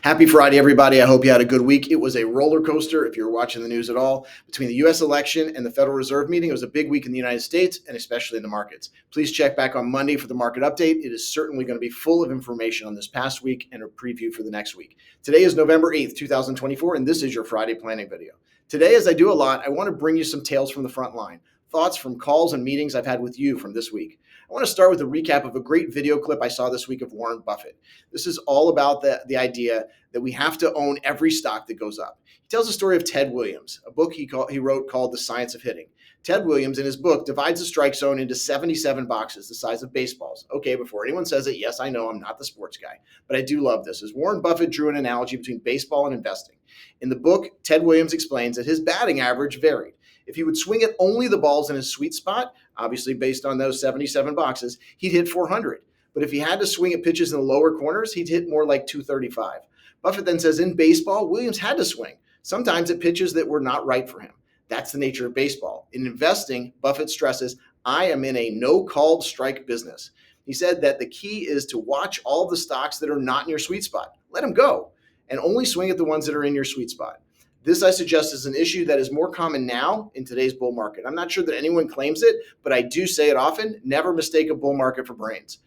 Happy Friday, everybody. I hope you had a good week. It was a roller coaster, if you're watching the news at all, between the U.S. election and the Federal Reserve meeting. It was a big week in the United States and especially in the markets. Please check back on Monday for the market update. It is certainly going to be full of information on this past week and a preview for the next week. Today is November 8th, 2024, and this is your Friday planning video. Today, as I do a lot, I want to bring you some tales from the front line, thoughts from calls and meetings I've had with you from this week. I want to start with a recap of a great video clip I saw this week of Warren Buffett. This is all about the idea that we have to own every stock that goes up. He tells the story of Ted Williams, a book he wrote called The Science of Hitting. Ted Williams, in his book, divides the strike zone into 77 boxes, the size of baseballs. Okay, before anyone says it, yes, I know I'm not the sports guy, but I do love this, as Warren Buffett drew an analogy between baseball and investing. In the book, Ted Williams explains that his batting average varied. If he would swing at only the balls in his sweet spot, obviously based on those 77 boxes, he'd hit 400. But if he had to swing at pitches in the lower corners, he'd hit more like 235. Buffett then says in baseball, Williams had to swing, sometimes at pitches that were not right for him. That's the nature of baseball. In investing, Buffett stresses, I am in a no-called strike business. He said that the key is to watch all the stocks that are not in your sweet spot. Let them go, and only swing at the ones that are in your sweet spot. This, I suggest, is an issue that is more common now in today's bull market. I'm not sure that anyone claims it, but I do say it often, never mistake a bull market for brains.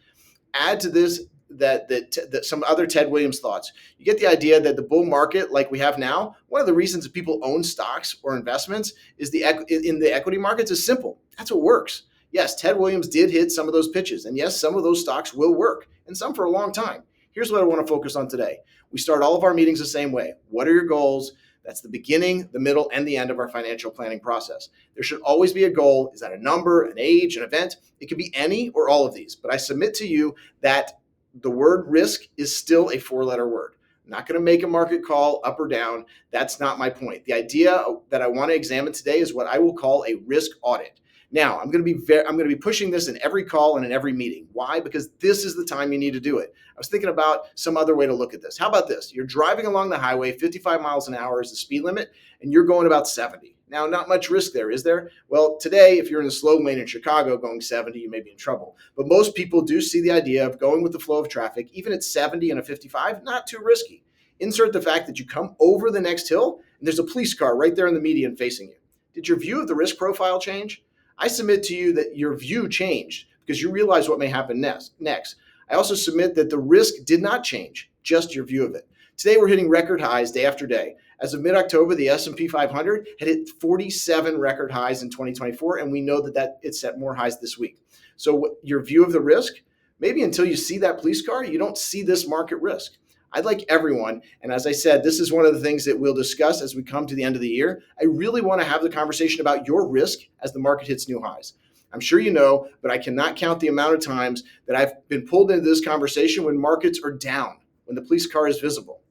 Add to this that some other Ted Williams thoughts. You get the idea that the bull market like we have now, one of the reasons that people own stocks or investments is in the equity markets is simple. That's what works. Yes, Ted Williams did hit some of those pitches, and yes, some of those stocks will work, and some for a long time. Here's what I want to focus on today. We start all of our meetings the same way. What are your goals? That's the beginning, the middle, and the end of our financial planning process. There should always be a goal. Is that a number, an age, an event? It could be any or all of these. But I submit to you that the word risk is still a four-letter word. I'm not going to make a market call up or down. That's not my point. The idea that I want to examine today is what I will call a risk audit. Now, I'm going to be pushing this in every call and in every meeting. Why? Because this is the time you need to do it. I was thinking about some other way to look at this. How about this? You're driving along the highway, 55 miles an hour is the speed limit, and you're going about 70. Now, not much risk there, is there? Well, today, if you're in the slow lane in Chicago going 70, you may be in trouble. But most people do see the idea of going with the flow of traffic, even at 70 and a 55, not too risky. Insert the fact that you come over the next hill, and there's a police car right there in the median facing you. Did your view of the risk profile change? I submit to you that your view changed because you realize what may happen next. I also submit that the risk did not change, just your view of it. Today, we're hitting record highs day after day. As of mid-October, the S&P 500 had hit 47 record highs in 2024, and we know that it set more highs this week. So your view of the risk, maybe until you see that police car, you don't see this market risk. I'd like everyone, and as I said, this is one of the things that we'll discuss as we come to the end of the year. I really want to have the conversation about your risk as the market hits new highs. I'm sure you know, but I cannot count the amount of times that I've been pulled into this conversation when markets are down, when the police car is visible.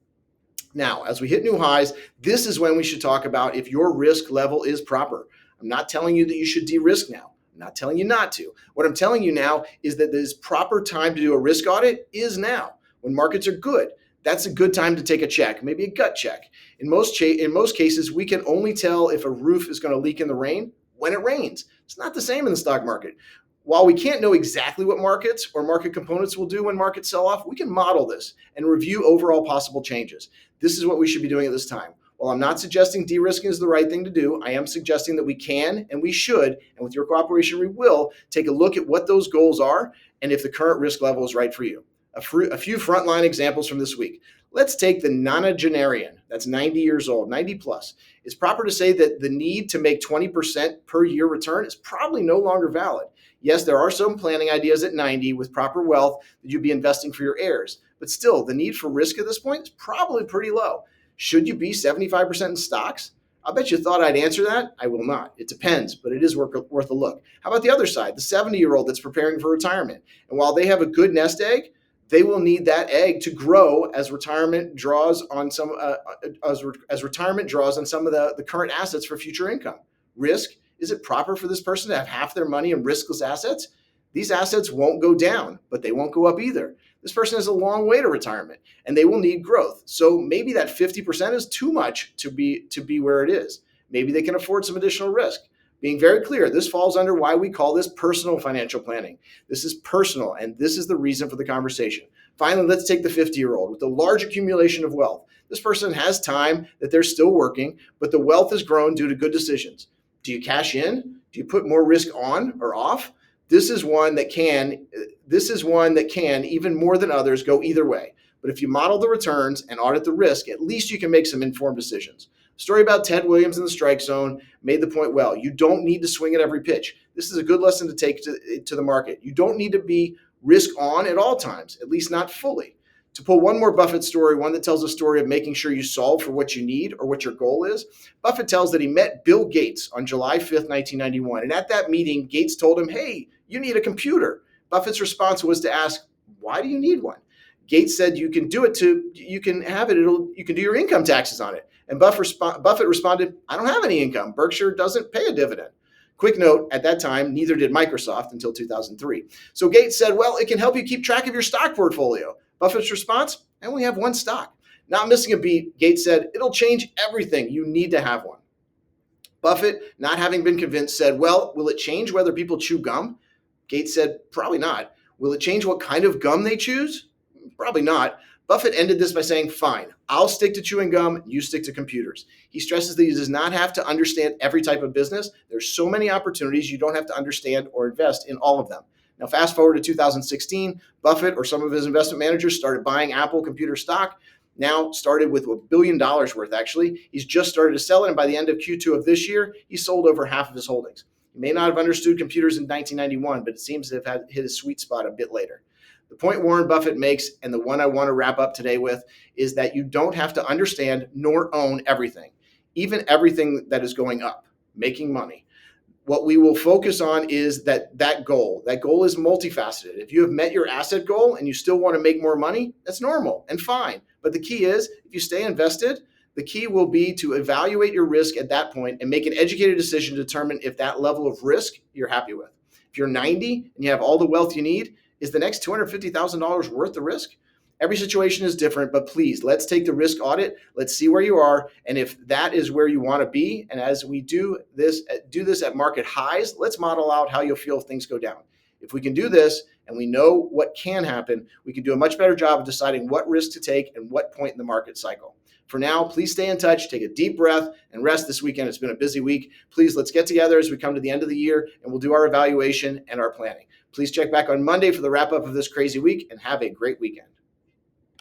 Now, as we hit new highs, this is when we should talk about if your risk level is proper. I'm not telling you that you should de-risk now. I'm not telling you not to. What I'm telling you now is that this proper time to do a risk audit is now. When markets are good, that's a good time to take a check, maybe a gut check. In most cases, we can only tell if a roof is going to leak in the rain when it rains. It's not the same in the stock market. While we can't know exactly what markets or market components will do when markets sell off, we can model this and review overall possible changes. This is what we should be doing at this time. While I'm not suggesting de-risking is the right thing to do, I am suggesting that we can and we should, and with your cooperation, we will take a look at what those goals are and if the current risk level is right for you. A few frontline examples from this week. Let's take the nonagenarian, that's 90 years old, 90 plus. It's proper to say that the need to make 20% per year return is probably no longer valid. Yes, there are some planning ideas at 90 with proper wealth that you'd be investing for your heirs, but still, the need for risk at this point is probably pretty low. Should you be 75% in stocks? I bet you thought I'd answer that. I will not. It depends, but it is worth a look. How about the other side, the 70-year-old that's preparing for retirement? And while they have a good nest egg, they will need that egg to grow as retirement draws on some of the current assets for future income. Risk, is it proper for this person to have half their money in riskless assets? These assets won't go down, but they won't go up either. This person has a long way to retirement, and they will need growth. So maybe that 50% is too much to be where it is. Maybe they can afford some additional risk. Being very clear, this falls under why we call this personal financial planning. This is personal, and this is the reason for the conversation. Finally, let's take the 50-year-old with a large accumulation of wealth. This person has time that they're still working, but the wealth has grown due to good decisions. Do you cash in? Do you put more risk on or off? This is one that can, even more than others, go either way. But if you model the returns and audit the risk, at least you can make some informed decisions. The story about Ted Williams in the strike zone made the point well. You don't need to swing at every pitch. This is a good lesson to take to the market. You don't need to be risk on at all times, at least not fully. To pull one more Buffett story, one that tells a story of making sure you solve for what you need or what your goal is, Buffett tells that he met Bill Gates on July 5th, 1991. And at that meeting, Gates told him, hey, you need a computer. Buffett's response was to ask, why do you need one? Gates said, you can do you can do your income taxes on it. And Buffett responded, I don't have any income. Berkshire doesn't pay a dividend. Quick note, at that time, neither did Microsoft until 2003. So Gates said, well, it can help you keep track of your stock portfolio. Buffett's response, I only have one stock. Not missing a beat, Gates said, it'll change everything. You need to have one. Buffett, not having been convinced, said, well, will it change whether people chew gum? Gates said, probably not. Will it change what kind of gum they choose? Probably not. Buffett ended this by saying, fine, I'll stick to chewing gum, you stick to computers. He stresses that he does not have to understand every type of business. There's so many opportunities you don't have to understand or invest in all of them. Now, fast forward to 2016, Buffett or some of his investment managers started buying Apple computer stock, now started with $1 billion worth, actually. He's just started to sell it, and by the end of Q2 of this year, he sold over half of his holdings. He may not have understood computers in 1991, but it seems to have hit his sweet spot a bit later. The point Warren Buffett makes, and the one I want to wrap up today with, is that you don't have to understand nor own everything, even everything that is going up, making money. What we will focus on is that goal. That goal is multifaceted. If you have met your asset goal and you still want to make more money, that's normal and fine. But the key is, if you stay invested, the key will be to evaluate your risk at that point and make an educated decision to determine if that level of risk you're happy with. If you're 90 and you have all the wealth you need, is the next $250,000 worth the risk? Every situation is different, but please, let's take the risk audit. Let's see where you are. And if that is where you want to be, and as we do this at market highs, let's model out how you'll feel if things go down. If we can do this and we know what can happen, we can do a much better job of deciding what risk to take and what point in the market cycle. For now, please stay in touch, take a deep breath, and rest this weekend. It's been a busy week. Please, let's get together as we come to the end of the year, and we'll do our evaluation and our planning. Please check back on Monday for the wrap-up of this crazy week, and have a great weekend.